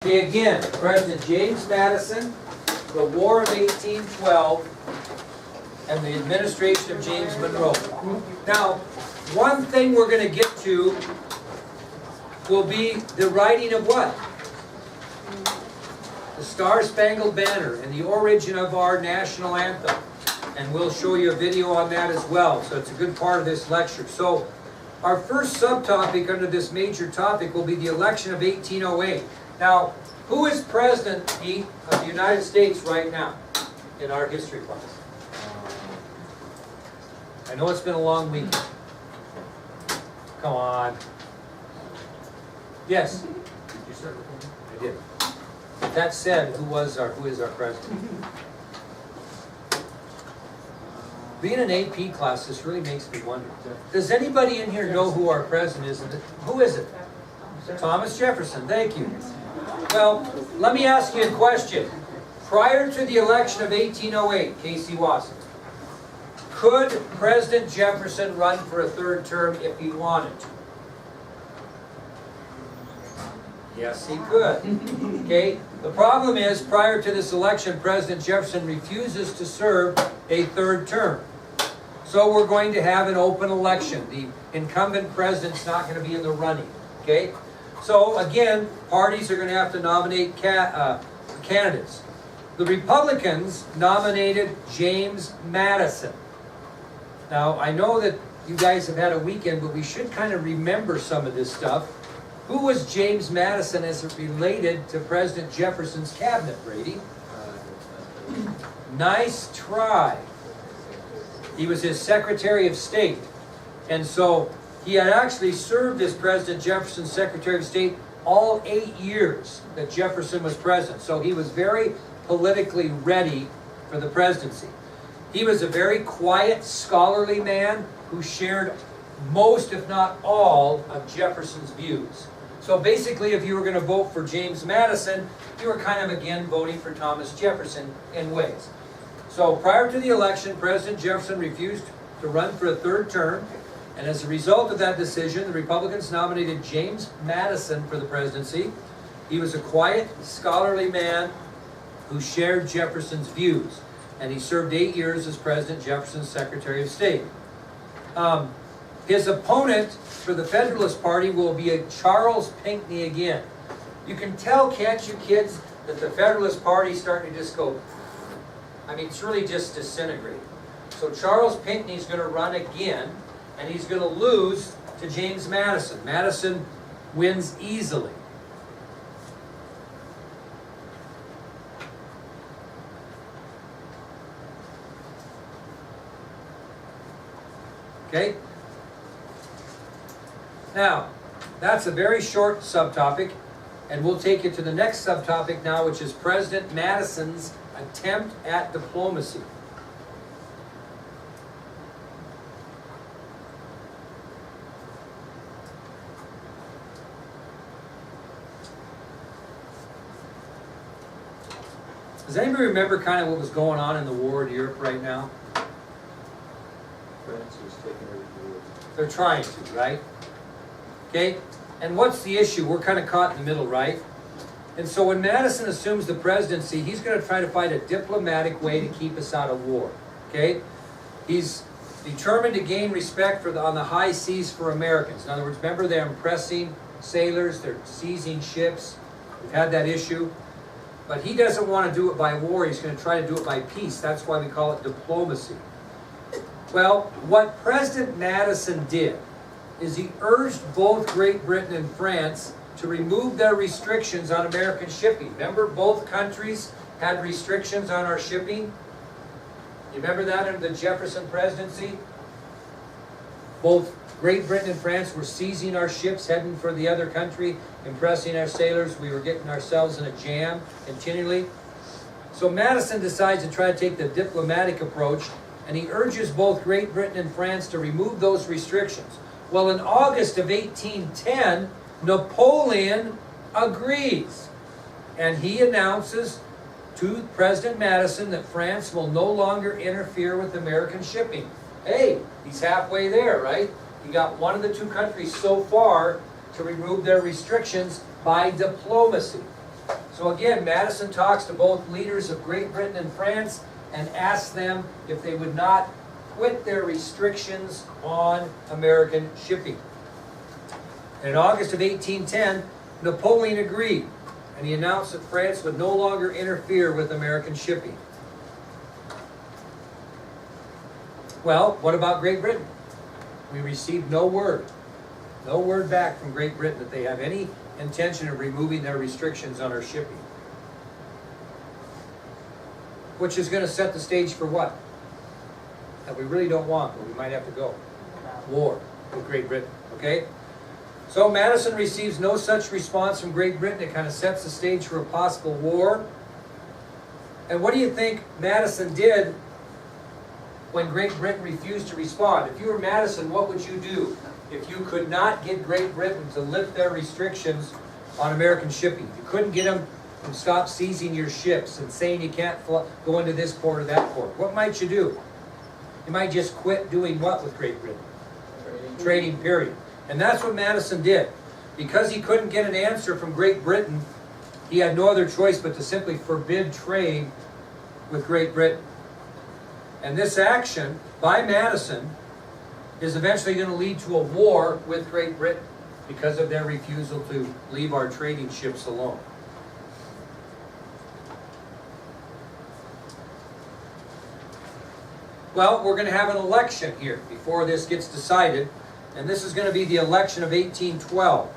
Okay, again, President James Madison, the War of 1812, and the administration of James Monroe. Now, one thing we're going to get to will be the writing of what? The Star-Spangled Banner and the origin of our national anthem. And we'll show you a video on that as well. So it's a good part of this lecture. So our first subtopic under this major topic will be the election of 1808. Now, who is president of the United States right now in our history class? I know it's been a long week. Come on. Yes? Did you start recording? I did. With that said, who is our president? Being an AP class, this really makes me wonder. Does anybody in here know who our president is? Who is it? Thomas Jefferson. Thank you. Well, let me ask you a question. Prior to the election of 1808, Casey Watson, could President Jefferson run for a third term if he wanted to? Yes, he could. Okay? The problem is, prior to this election, President Jefferson refuses to serve a third term. So we're going to have an open election. The incumbent president's not going to be in the running. Okay? So again, parties are going to have to nominate candidates. The Republicans nominated James Madison. Now, I know that you guys have had a weekend, but we should kind of remember some of this stuff. Who was James Madison as it related to President Jefferson's cabinet, Brady? Nice try. He was his Secretary of State. And so he had actually served as President Jefferson's Secretary of State all 8 years that Jefferson was president. So he was very politically ready for the presidency. He was a very quiet, scholarly man who shared most, if not all, of Jefferson's views. So basically, if you were going to vote for James Madison, you were kind of again voting for Thomas Jefferson in ways. So prior to the election, President Jefferson refused to run for a third term. And as a result of that decision, the Republicans nominated James Madison for the presidency. He was a quiet, scholarly man who shared Jefferson's views. And he served 8 years as President Jefferson's Secretary of State. His opponent for the Federalist Party will be a Charles Pinckney again. You can tell, can't you kids, that the Federalist Party is starting to just go, I mean, it's really just disintegrating. So Charles Pinckney is going to run again, and he's going to lose to James Madison. Madison wins easily. Okay? Now, that's a very short subtopic, and we'll take you to the next subtopic now, which is President Madison's attempt at diplomacy. Does anybody remember kind of what was going on in the war in Europe right now? France is taking over. They're trying to, right? Okay? And what's the issue? We're kind of caught in the middle, right? And so when Madison assumes the presidency, he's going to try to find a diplomatic way to keep us out of war. Okay? He's determined to gain respect on the high seas for Americans. In other words, remember, they're impressing sailors, they're seizing ships. We've had that issue. But he doesn't want to do it by war. He's going to try to do it by peace. That's why we call it diplomacy. Well, what President Madison did is he urged both Great Britain and France to remove their restrictions on American shipping. Remember, both countries had restrictions on our shipping? You remember that under the Jefferson presidency? Both Great Britain and France were seizing our ships, heading for the other country, impressing our sailors. We were getting ourselves in a jam continually. So Madison decides to try to take the diplomatic approach, and he urges both Great Britain and France to remove those restrictions. Well, in August of 1810, Napoleon agrees, and he announces to President Madison that France will no longer interfere with American shipping. Hey, he's halfway there, right? He got one of the two countries so far to remove their restrictions by diplomacy. So again, Madison talks to both leaders of Great Britain and France and asks them if they would not quit their restrictions on American shipping. And in August of 1810, Napoleon agreed, and he announced that France would no longer interfere with American shipping. Well, what about Great Britain? We received no word back from Great Britain that they have any intention of removing their restrictions on our shipping. Which is going to set the stage for what? That we really don't want, but we might have to go. War with Great Britain, okay? So Madison receives no such response from Great Britain. It kind of sets the stage for a possible war. And what do you think Madison did when Great Britain refused to respond? If you were Madison, what would you do if you could not get Great Britain to lift their restrictions on American shipping? You couldn't get them to stop seizing your ships and saying you can't go into this port or that port. What might you do? You might just quit doing what with Great Britain? Trading, period. And that's what Madison did. Because he couldn't get an answer from Great Britain, he had no other choice but to simply forbid trade with Great Britain. And this action by Madison is eventually going to lead to a war with Great Britain because of their refusal to leave our trading ships alone. Well, we're going to have an election here before this gets decided, and this is going to be the election of 1812.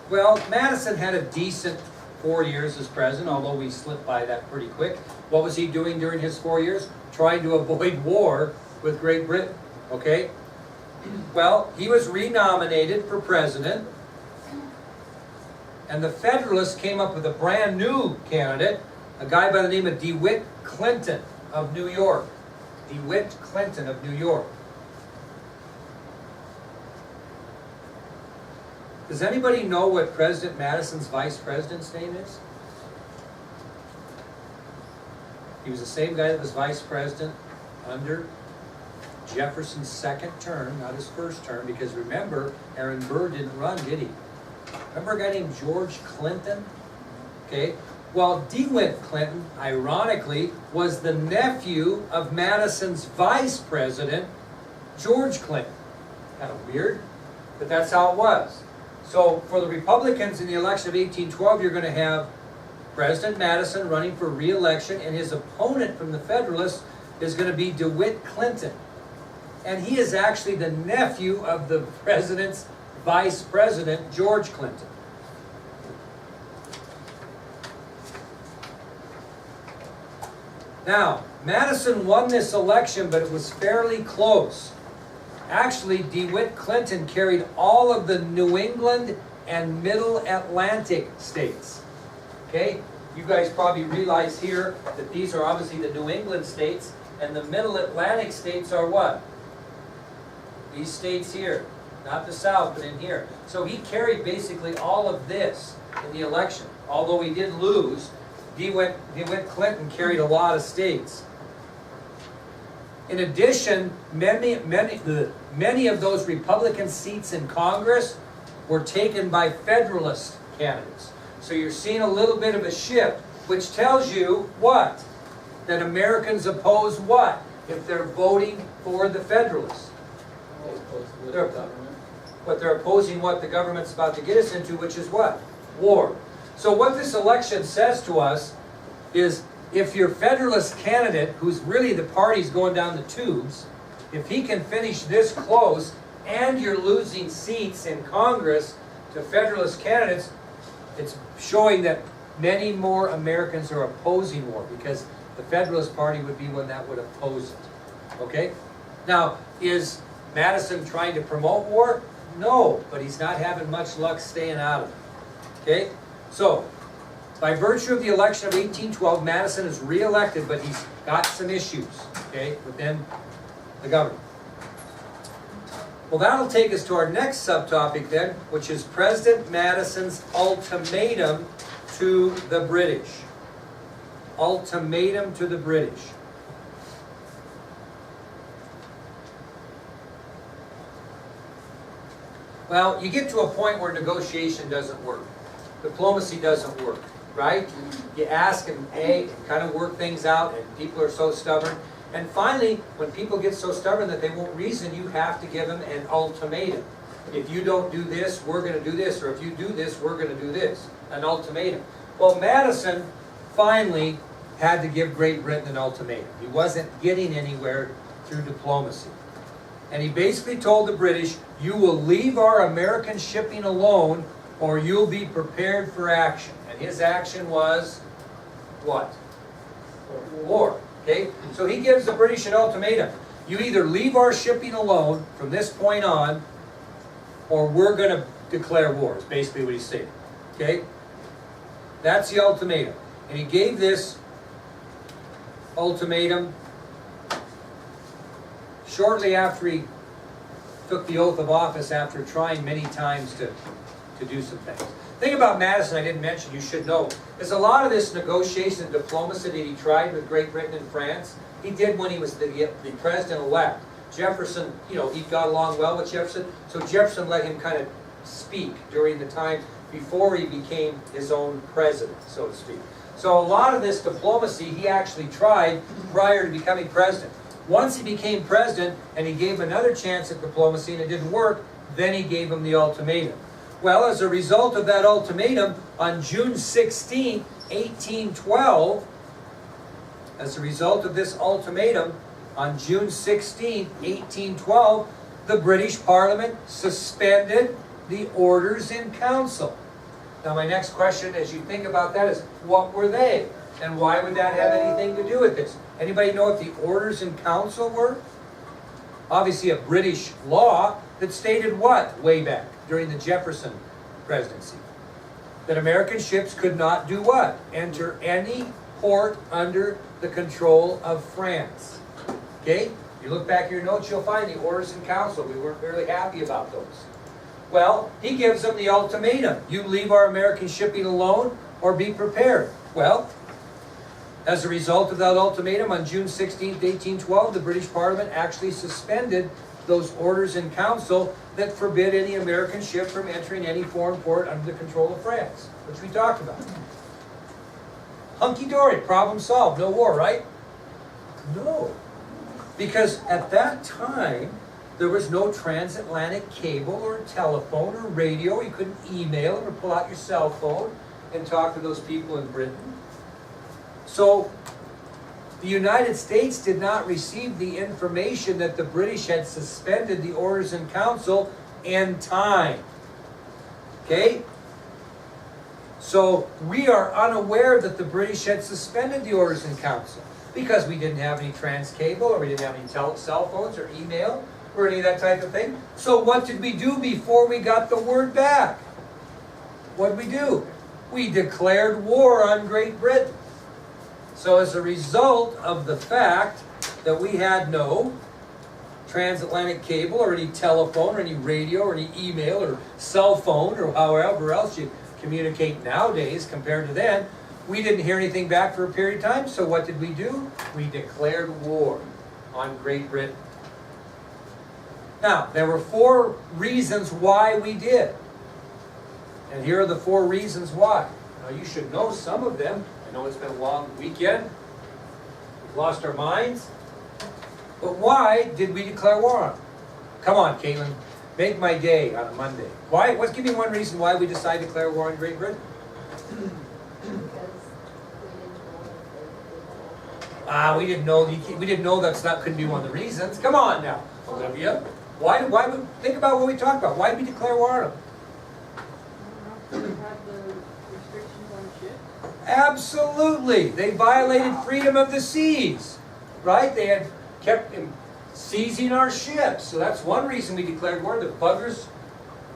Well, Madison had a decent 4 years as president, although we slipped by that pretty quick. What was he doing during his 4 years? Trying to avoid war with Great Britain, okay? Well, he was renominated for president, and the Federalists came up with a brand new candidate, a guy by the name of DeWitt Clinton of New York. DeWitt Clinton of New York. Does anybody know what President Madison's vice president's name is? He was the same guy that was vice president under Jefferson's second term, not his first term, because remember, Aaron Burr didn't run, did he? Remember a guy named George Clinton? Okay, well, DeWitt Clinton, ironically, was the nephew of Madison's vice president, George Clinton. Kind of weird, but that's how it was. So for the Republicans in the election of 1812, you're going to have President Madison running for re-election, and his opponent from the Federalists is going to be DeWitt Clinton. And he is actually the nephew of the president's vice president, George Clinton. Now, Madison won this election, but it was fairly close. Actually, DeWitt Clinton carried all of the New England and Middle Atlantic states. Okay? You guys probably realize here that these are obviously the New England states, and the Middle Atlantic states are what? These states here. Not the South, but in here. So he carried basically all of this in the election. Although he did lose, DeWitt Clinton carried a lot of states. In addition, many of those Republican seats in Congress were taken by Federalist candidates. So you're seeing a little bit of a shift, which tells you what? That Americans oppose what if they're voting for the Federalists? They're opposing what the government's about to get us into, which is what? War. So what this election says to us is, if your Federalist candidate, who's really the party's going down the tubes, if he can finish this close and you're losing seats in Congress to Federalist candidates, it's showing that many more Americans are opposing war, because the Federalist Party would be one that would oppose it. Okay? Now, is Madison trying to promote war? No, but he's not having much luck staying out of it. Okay? So, by virtue of the election of 1812, Madison is re-elected, but he's got some issues, okay, within the government. Well, that'll take us to our next subtopic then, which is President Madison's ultimatum to the British. Ultimatum to the British. Well, you get to a point where negotiation doesn't work. Diplomacy doesn't work, right? You ask and beg and kind of work things out, and people are so stubborn. And finally, when people get so stubborn that they won't reason, you have to give them an ultimatum. If you don't do this, we're going to do this. Or if you do this, we're going to do this. An ultimatum. Well, Madison finally had to give Great Britain an ultimatum. He wasn't getting anywhere through diplomacy. And he basically told the British, you will leave our American shipping alone or you'll be prepared for action. And his action was what? War. Okay? So he gives the British an ultimatum. You either leave our shipping alone from this point on, or we're going to declare war, is basically what he's saying. Okay? That's the ultimatum. And he gave this ultimatum shortly after he took the oath of office, after trying many times to do some things. The thing about Madison I didn't mention, you should know, is a lot of this negotiation and diplomacy that he tried with Great Britain and France, he did when he was the president-elect. Jefferson, you know, he got along well with Jefferson, so Jefferson let him kind of speak during the time before he became his own president, so to speak. So a lot of this diplomacy he actually tried prior to becoming president. Once he became president and he gave him another chance at diplomacy and it didn't work, then he gave him the ultimatum. Well, as a result of that ultimatum, on June 16, 1812, as a result of this ultimatum, on June 16, 1812, the British Parliament suspended the Orders in Council. Now my next question as you think about that is, what were they? And why would that have anything to do with this? Anybody know what the Orders in Council were? Obviously a British law that stated what way back during the Jefferson presidency? That American ships could not do what? Enter any port under the control of France. Okay? You look back at your notes, you'll find the Orders in Council. We weren't very happy about those. Well, he gives them the ultimatum. You leave our American shipping alone or be prepared. Well, as a result of that ultimatum, on June 16, 1812, the British Parliament actually suspended those Orders in Council that forbid any American ship from entering any foreign port under the control of France, which we talked about. Hunky-dory, problem solved, no war, right? No. Because at that time, there was no transatlantic cable or telephone or radio. You couldn't email or pull out your cell phone and talk to those people in Britain. So the United States did not receive the information that the British had suspended the Orders in Council in time. Okay? So we are unaware that the British had suspended the Orders in Council because we didn't have any trans-cable or we didn't have any cell phones or email or any of that type of thing. So what did we do before we got the word back? What did we do? We declared war on Great Britain. So as a result of the fact that we had no transatlantic cable or any telephone or any radio or any email or cell phone or however else you communicate nowadays compared to then, we didn't hear anything back for a period of time. So what did we do? We declared war on Great Britain. Now, there were 4 reasons why we did. And here are the 4 reasons why. Now, you should know some of them. I know it's been a long weekend. We've lost our minds. But why did we declare war on them? Come on, Caitlin. Make my day on a Monday. Why? Give me one reason why we decided to declare war on Great Britain. We didn't know. We didn't know that couldn't be one of the reasons. Come on now, Olivia. Why? Think about what we talked about. Why did we declare war on them? Absolutely. They violated freedom of the seas, right? They had kept seizing our ships. So that's one reason we declared war. The buggers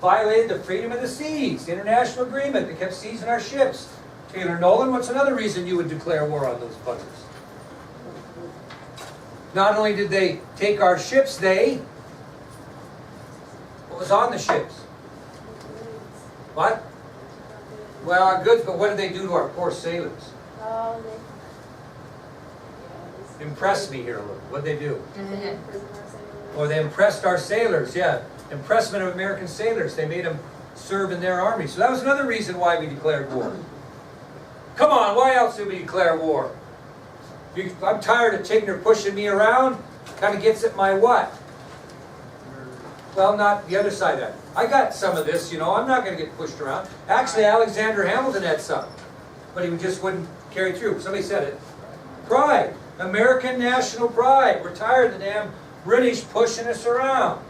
violated the freedom of the seas, the international agreement. They kept seizing our ships. Taylor Nolan, what's another reason you would declare war on those buggers? Not only did they take our ships, what was on the ships? What? Well, our goods, but what did they do to our poor sailors? Impress me here a little. What did they do? Or they impressed our sailors, yeah. Impressment of American sailors. They made them serve in their army. So that was another reason why we declared war. Come on, why else did we declare war? I'm tired of taking her pushing me around. Kind of gets at my what? Well, not the other side of that. I got some of this, you know. I'm not going to get pushed around. Actually, Alexander Hamilton had some. But he just wouldn't carry through. Somebody said it. Pride. American national pride. We're tired of the damn British pushing us around.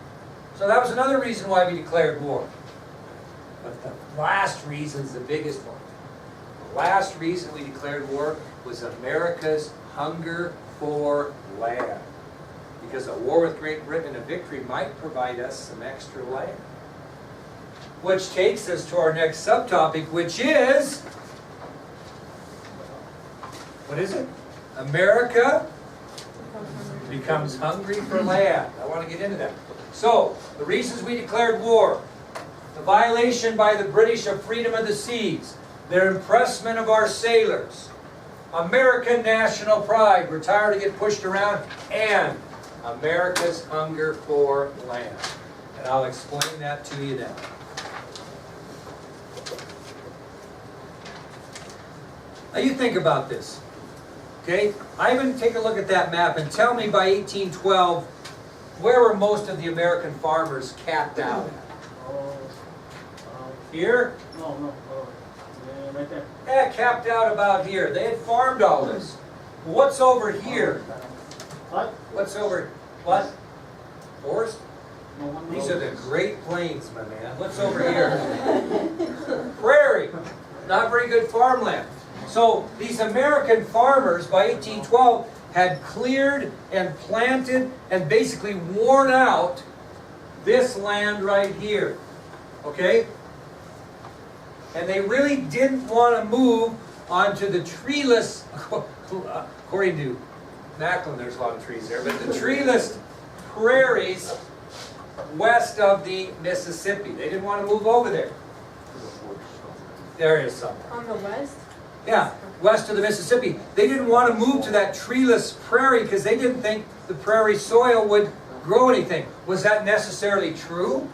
So that was another reason why we declared war. But the last reason's the biggest one. The last reason we declared war was America's hunger for land. Because a war with Great Britain and a victory might provide us some extra land. Which takes us to our next subtopic, which is... What is it? America becomes hungry for land. I want to get into that. So, the reasons we declared war. The violation by the British of freedom of the seas. Their impressment of our sailors. American national pride. We're tired of getting pushed around. And America's hunger for land. And I'll explain that to you now. Now you think about this. Okay? Ivan, take a look at that map and tell me by 1812, where were most of the American farmers capped out at? Here? No. Yeah, right there. Yeah, capped out about here. They had farmed all this. What's over here? What? What's over? What? Forest? No, These are the Great Plains, my man. What's over here? Prairie. Not very good farmland. So these American farmers by 1812 had cleared and planted and basically worn out this land right here. Okay? And they really didn't want to move onto the treeless, according to Macklin, there's a lot of trees there, but the treeless prairies west of the Mississippi. They didn't want to move over there. There is some. On the west? Yeah, west of the Mississippi. They didn't want to move to that treeless prairie because they didn't think the prairie soil would grow anything. Was that necessarily true?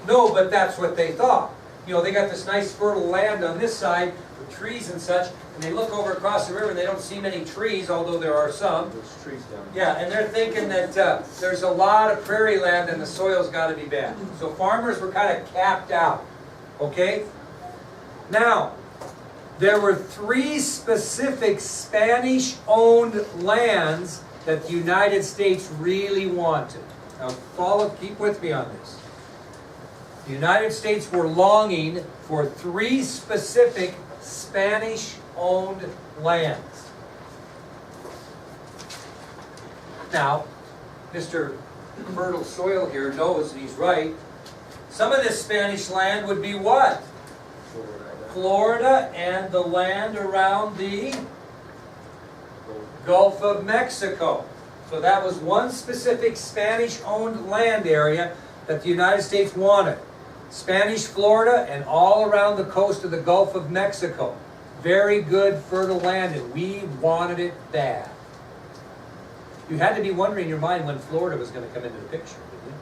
No, but that's what they thought. You know, they got this nice fertile land on this side with trees and such, and they look over across the river and they don't see many trees, although there are some. There's trees down there. Yeah, and they're thinking that there's a lot of prairie land and the soil's got to be bad. So farmers were kind of capped out. Okay? Now, there were 3 specific Spanish-owned lands that the United States really wanted. Now, keep with me on this. The United States were longing for 3 specific Spanish-owned lands. Now, Mr. Fertile Soil here knows, and he's right, some of this Spanish land would be what? Florida and the land around the Gulf of Mexico. So that was one specific Spanish-owned land area that the United States wanted. Spanish Florida and all around the coast of the Gulf of Mexico. Very good fertile land, and we wanted it bad. You had to be wondering in your mind when Florida was going to come into the picture, didn't you?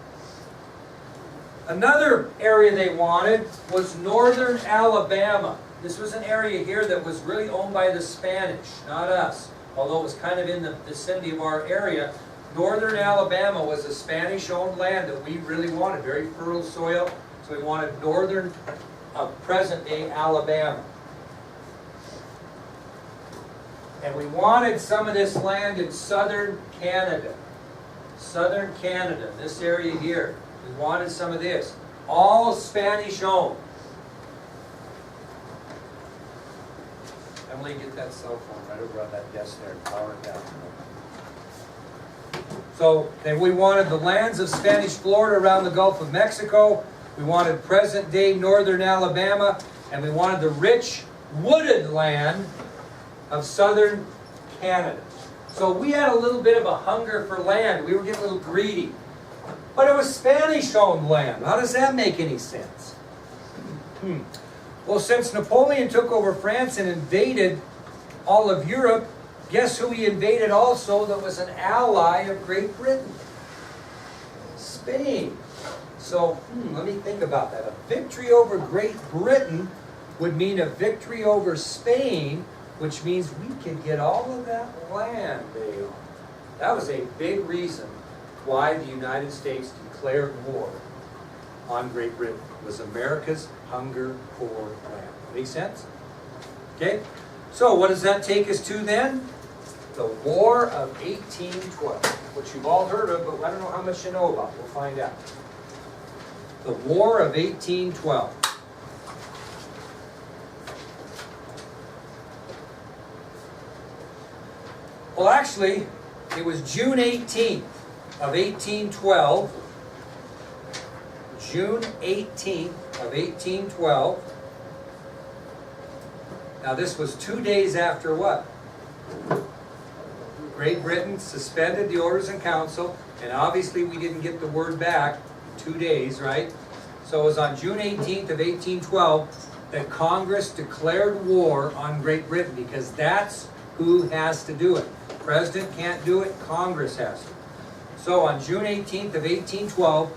Another area they wanted was northern Alabama. This was an area here that was really owned by the Spanish, not us. Although it was kind of in the vicinity of our area, northern Alabama was a Spanish-owned land that we really wanted. Very fertile soil, so we wanted northern, present-day Alabama. And we wanted some of this land in southern Canada. Southern Canada, this area here. We wanted some of this. All Spanish-owned. Emily, get that cell phone right over on that desk there and power it down. So we wanted the lands of Spanish Florida around the Gulf of Mexico. We wanted present-day northern Alabama. And we wanted the rich wooded land of southern Canada. So we had a little bit of a hunger for land. We were getting a little greedy. But it was Spanish-owned land. How does that make any sense? Well, since Napoleon took over France and invaded all of Europe, guess who he invaded also that was an ally of Great Britain? Spain. So, let me think about that. A victory over Great Britain would mean a victory over Spain, which means we could get all of that land, Dale. That was a big reason why the United States declared war on Great Britain. It was America's hunger for land. Make sense? Okay? So what does that take us to then? The War of 1812, which you've all heard of, but I don't know how much you know about. We'll find out. The War of 1812. Well, actually, it was June 18th of 1812. June 18th of 1812. Now this was 2 days after what? Great Britain suspended the orders in council, and obviously we didn't get the word back in 2 days, right? So it was on June 18th of 1812 that Congress declared war on Great Britain, because that's who has to do it. The President can't do it, Congress has to. So on June 18th of 1812,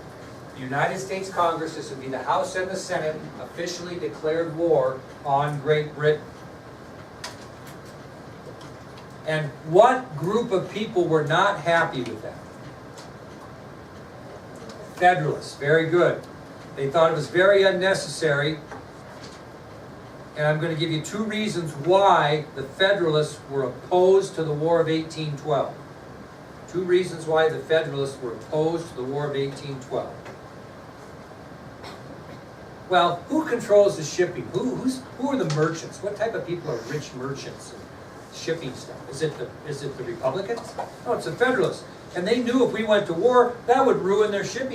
the United States Congress, this would be the House and the Senate, officially declared war on Great Britain. And what group of people were not happy with that? Federalists, very good. They thought it was very unnecessary. And I'm going to give you 2 reasons why the Federalists were opposed to the War of 1812. 2 reasons why the Federalists were opposed to the War of 1812. Well, who controls the shipping? Who are the merchants? What type of people are rich merchants and shipping stuff? Is it the Republicans? No, it's the Federalists. And they knew if we went to war, that would ruin their shipping.